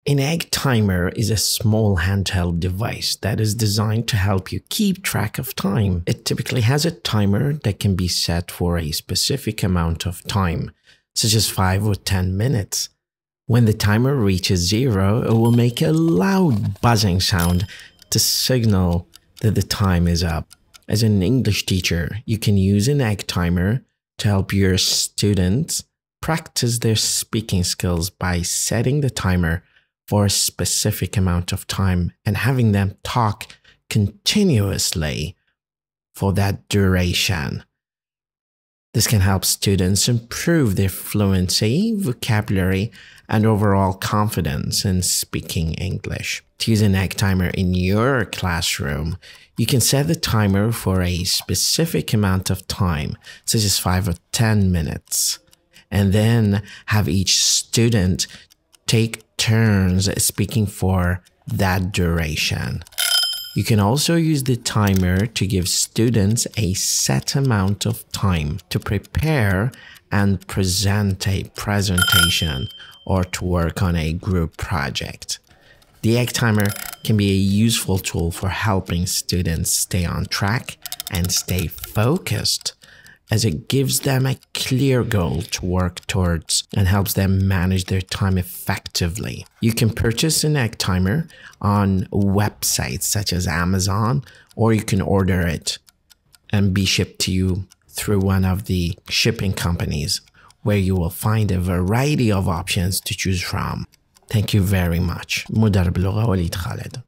An egg timer is a small handheld device that is designed to help you keep track of time. It typically has a timer that can be set for a specific amount of time, such as 5 or 10 minutes. When the timer reaches 0, it will make a loud buzzing sound to signal that the time is up. As an English teacher, you can use an egg timer to help your students practice their speaking skills by setting the timer for a specific amount of time and having them talk continuously for that duration. This can help students improve their fluency, vocabulary, and overall confidence in speaking English. To use an egg timer in your classroom, you can set the timer for a specific amount of time, such as 5 or 10 minutes, and then have each student take turns speaking for that duration. You can also use the timer to give students a set amount of time to prepare and present a presentation or to work on a group project. The egg timer can be a useful tool for helping students stay on track and stay focused, as it gives them a clear goal to work towards and helps them manage their time effectively. You can purchase an egg timer on websites such as Amazon, or you can order it and be shipped to you through one of the shipping companies, where you will find a variety of options to choose from. Thank you very much. مدرب اللغة وليد خالد.